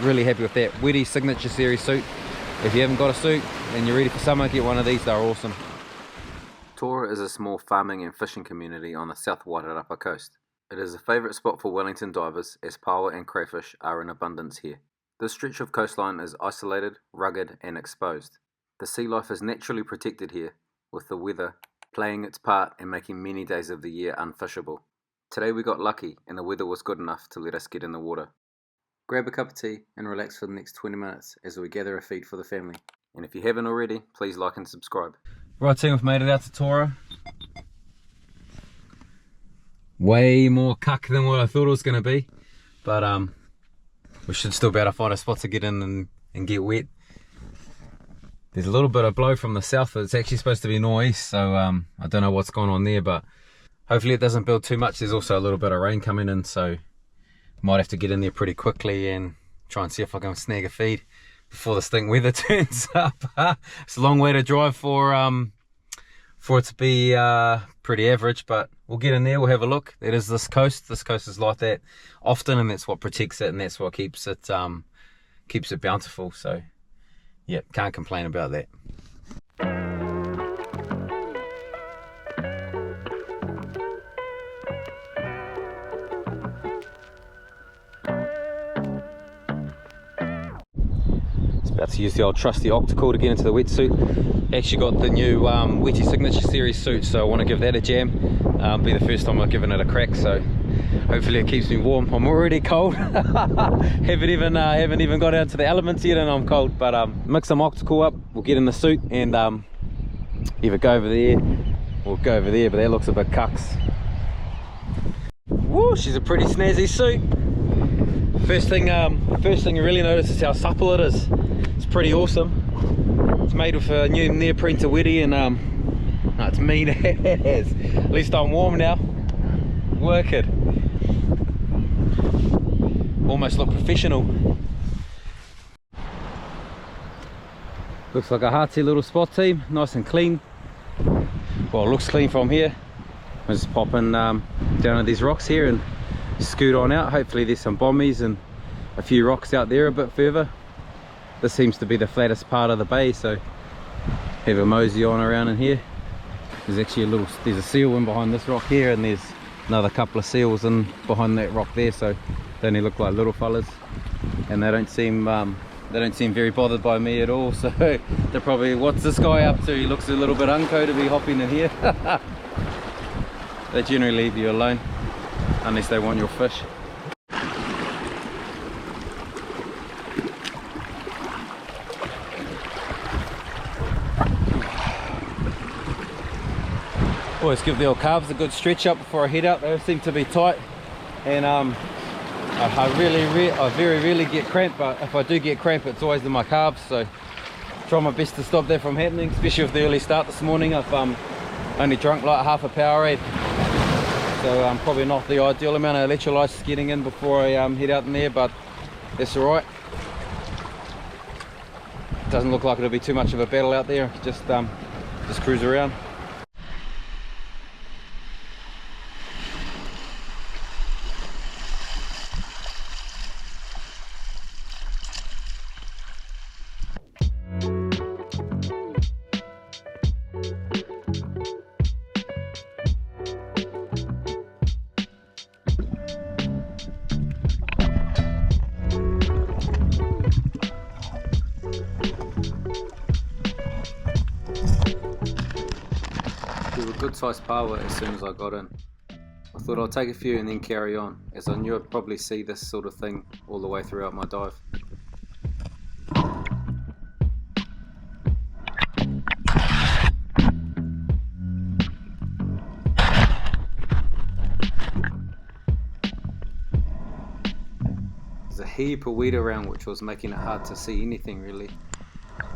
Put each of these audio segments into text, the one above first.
really happy with that. Wedi Signature Series suit. If you haven't got a suit and you're ready for summer, get one of these, they're awesome. Tora is a small farming and fishing community on the South Wairarapa coast. It is a favourite spot for Wellington divers as Paua and crayfish are in abundance here. This stretch of coastline is isolated, rugged and exposed. The sea life is naturally protected here, with the weather playing its part and making many days of the year unfishable. Today we got lucky and the weather was good enough to let us get in the water. Grab a cup of tea and relax for the next 20 minutes as we gather a feed for the family. And if you haven't already, please like and subscribe. Right team, we've made it out to Tora. Way more cuck than what I thought it was going to be. But we should still be able to find a spot to get in and get wet. There's a little bit of blow from the south. It's actually supposed to be northeast, so I don't know what's going on there, but hopefully it doesn't build too much. There's also a little bit of rain coming in, so might have to get in there pretty quickly and try and see if I can snag a feed before the stink weather turns up. It's a long way to drive for it to be pretty average, but we'll get in there, we'll have a look. It is this coast. This coast is like that often, and that's what protects it, and that's what keeps it bountiful. So yeah, can't complain about that. About to use the old trusty optical to get into the wetsuit. Actually got the new Wedi Signature Series suit, so I want to give that a jam. Be the first time I've given it a crack, so hopefully it keeps me warm. I'm already cold. haven't even got out to the elements yet and I'm cold, but mix some optical up, we'll get in the suit and either go over there or go over there, but that looks a bit cucks. Woo, she's a pretty snazzy suit. First thing you really notice is how supple it is. It's pretty awesome. It's made with a new neoprene to Wedi, and no, it's mean as. At least I'm warm now. Work it. Almost look professional. Looks like a hearty little spot, team. Nice and clean. Well, it looks clean from here. I'm just popping down at these rocks here and scoot on out. Hopefully there's some bommies and a few rocks out there a bit further. This seems to be the flattest part of the bay, so have a mosey on around in here. There's actually there's a seal in behind this rock here, and there's another couple of seals in behind that rock there, so they only look like little fellas, and they don't seem very bothered by me at all. So they're probably, what's this guy up to? He looks a little bit unco to be hopping in here. They generally leave you alone unless they want your fish. Always give the old calves a good stretch up before I head out. They seem to be tight, and I very rarely get cramp, but if I do get cramp, it's always in my calves, so try my best to stop that from happening, especially with the early start this morning. I've only drunk like half a Powerade, so probably not the ideal amount of electrolytes getting in before I head out in there, but that's alright. Doesn't look like it'll be too much of a battle out there. Just cruise around. Good sized Paua as soon as I got in. I thought I'd take a few and then carry on, as I knew I'd probably see this sort of thing all the way throughout my dive. There's a heap of weed around which was making it hard to see anything really.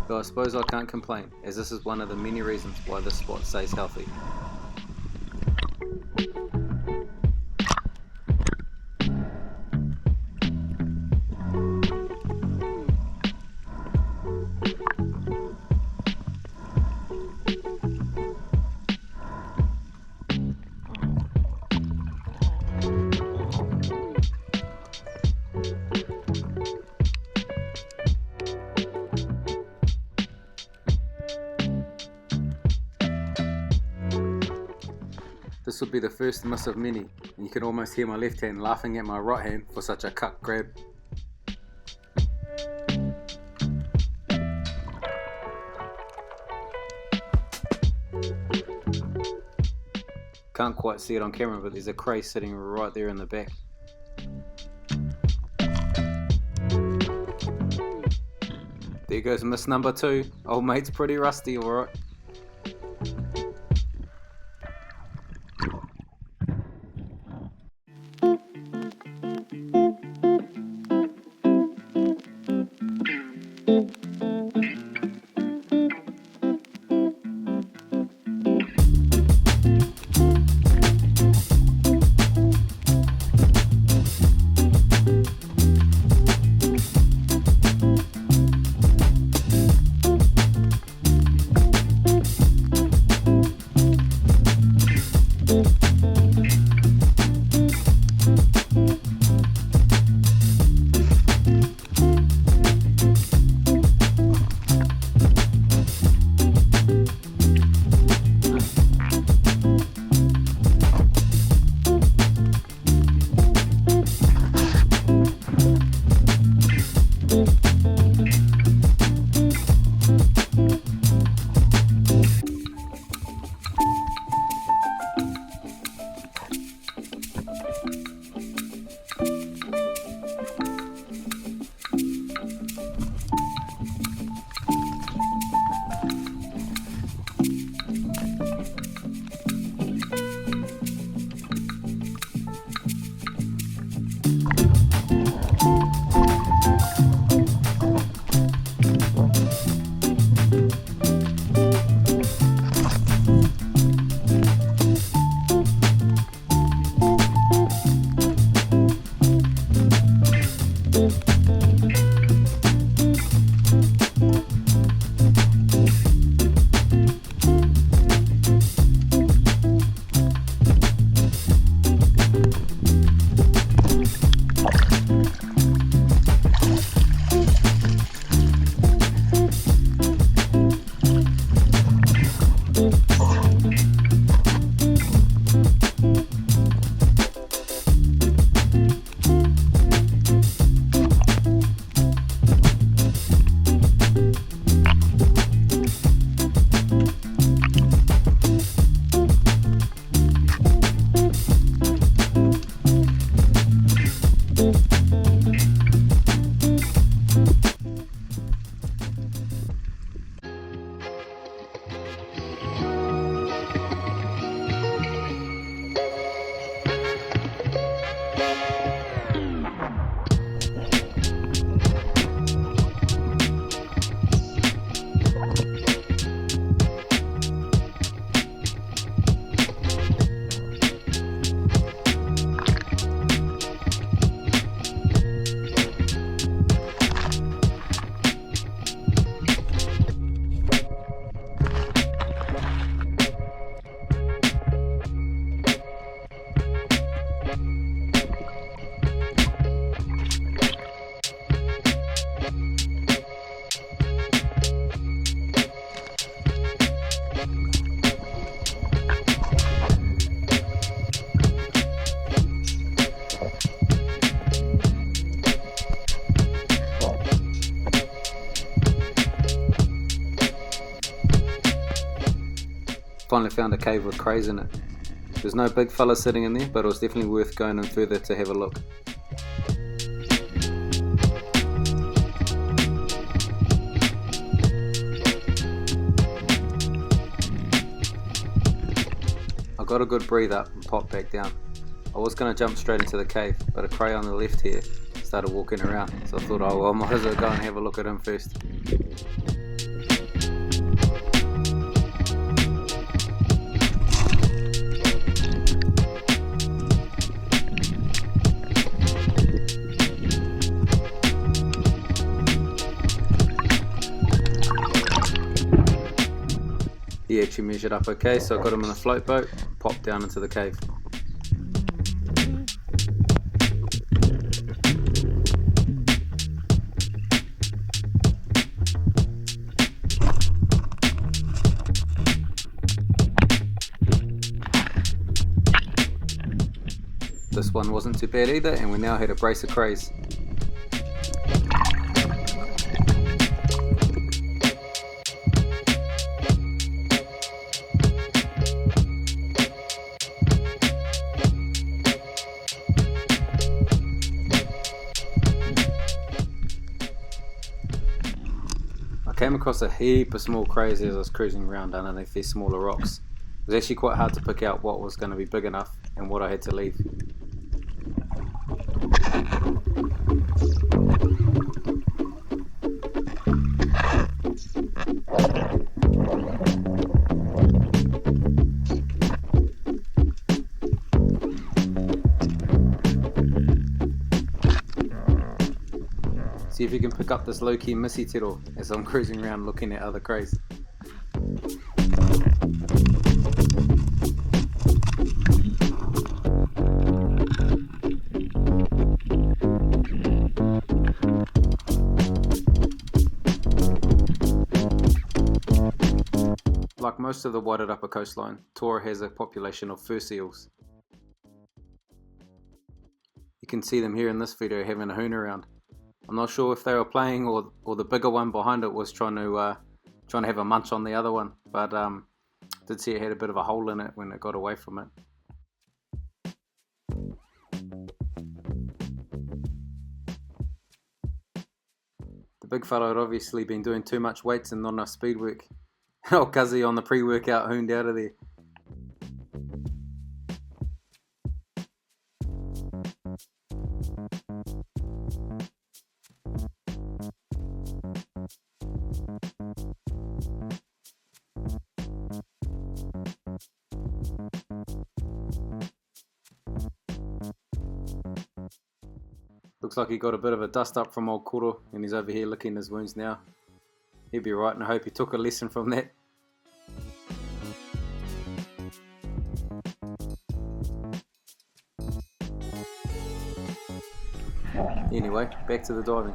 But I suppose I can't complain, as this is one of the many reasons why this spot stays healthy. This would be the first miss of many, and you can almost hear my left hand laughing at my right hand for such a cut grab. Can't quite see it on camera, but there's a cray sitting right there in the back. There goes miss number 2. Old mate's pretty rusty, alright. Finally found a cave with crays in it. There's no big fella sitting in there, but it was definitely worth going in further to have a look. I got a good breathe up and popped back down. I was going to jump straight into the cave, but a cray on the left here started walking around, so I thought, oh well, I might as well go and have a look at him first. He actually measured up okay, so I got him in a float boat and popped down into the cave. this one wasn't too bad either, and we now had a brace of crays. I came across a heap of small crays as I was cruising around underneath these smaller rocks. It was actually quite hard to pick out what was going to be big enough and what I had to leave. See if you can pick up this low-key missy tiro as I'm cruising around looking at other crays. Like most of the Wairarapa coastline, Tora has a population of fur seals. You can see them here in this video having a hoon around. I'm not sure if they were playing or the bigger one behind it was trying to have a munch on the other one, but did see it had a bit of a hole in it when it got away from it. The big fellow had obviously been doing too much weights and not enough speed work. Old Cuzzy on the pre-workout hooned out of there. Looks like he got a bit of a dust up from old Koro and he's over here licking his wounds now. He'll be right, and I hope he took a lesson from that. Anyway, back to the diving.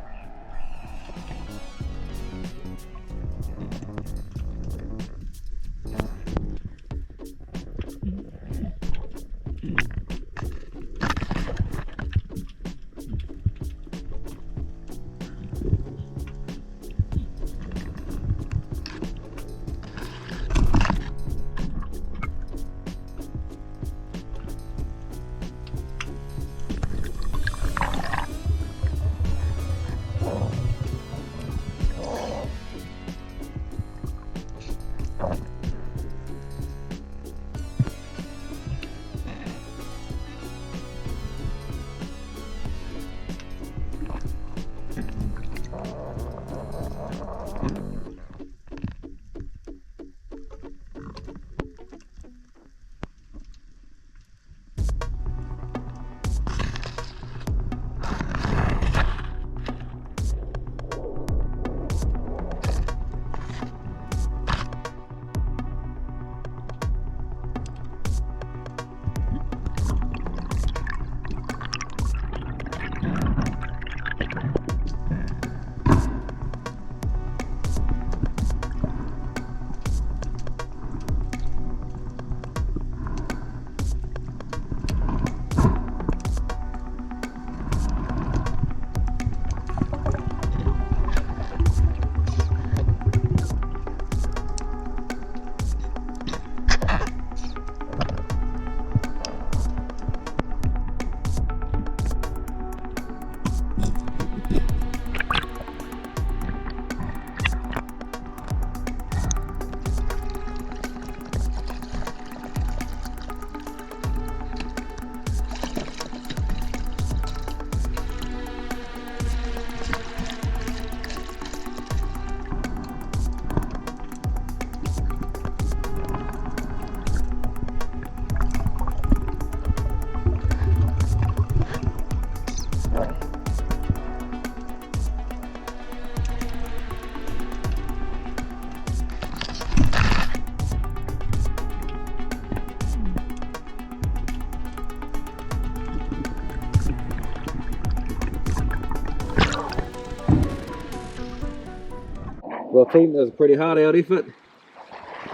Well team, that was a pretty hard out effort.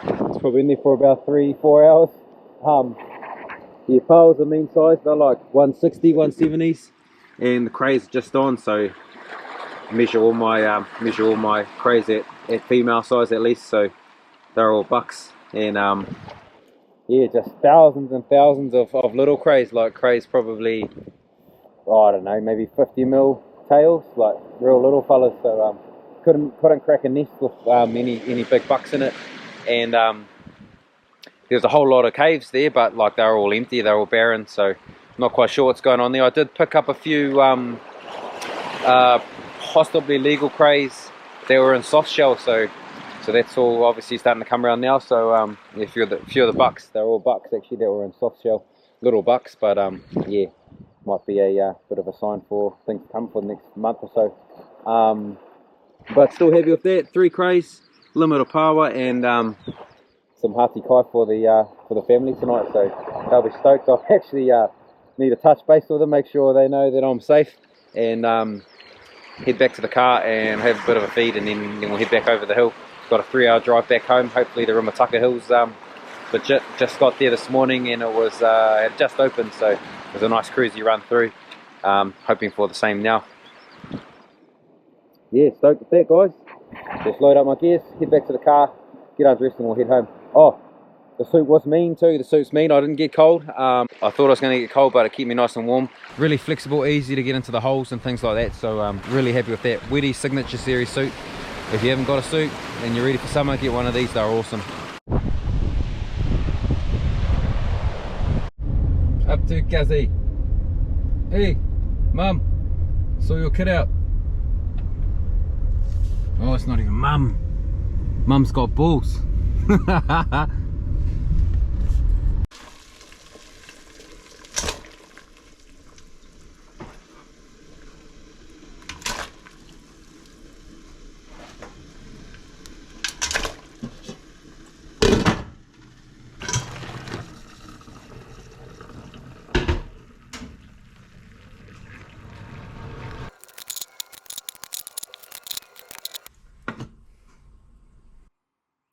It's probably in there for about 3-4 hours. Yeah, Paua's the mean size. They're like 160, 170s, and the crays just on. So measure all my crays at female size at least. So they're all bucks, and yeah, just thousands and thousands of little crays. Like crays probably, oh, I don't know, maybe 50 mil tails, like real little fellas. So couldn't crack a nest with any big bucks in it, and there's a whole lot of caves there, but like they're all empty, they're all barren. So not quite sure what's going on there. I did pick up a few possibly legal crays. They were in soft shell, so that's all obviously starting to come around now. So yeah, a few of the bucks, they're all bucks actually that were in soft shell, little bucks. But yeah, might be a bit of a sign for things to come for the next month or so. But still happy with that. 3 crays, limit of Paua, and some hati kai for the family tonight. So they'll be stoked. I'll actually need to touch base with them, make sure they know that I'm safe, and head back to the car and have a bit of a feed, and then we'll head back over the hill. Got a 3-hour drive back home. Hopefully the Rimataka Hills legit. Just got there this morning and it was had just opened, so it was a nice cruisy run through. Hoping for the same now. Yeah, stoked with that, guys. Just load up my gears, head back to the car, get undressed, and we'll head home. Oh, the suit was mean too. The suit's mean. I didn't get cold. I thought I was going to get cold, but it kept me nice and warm. Really flexible, easy to get into the holes and things like that. So really happy with that. Weddy Signature Series suit. If you haven't got a suit and you're ready for summer, get one of these. They're awesome. Up to Gazzy. Hey, Mum. Saw your kid out. Oh, it's not even Mum. Mum's got balls.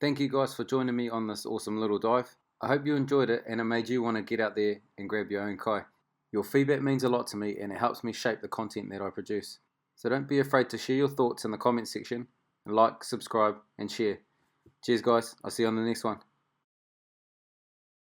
Thank you guys for joining me on this awesome little dive. I hope you enjoyed it and it made you want to get out there and grab your own kai. Your feedback means a lot to me and it helps me shape the content that I produce. So don't be afraid to share your thoughts in the comment section, and like, subscribe and share. Cheers guys, I'll see you on the next one.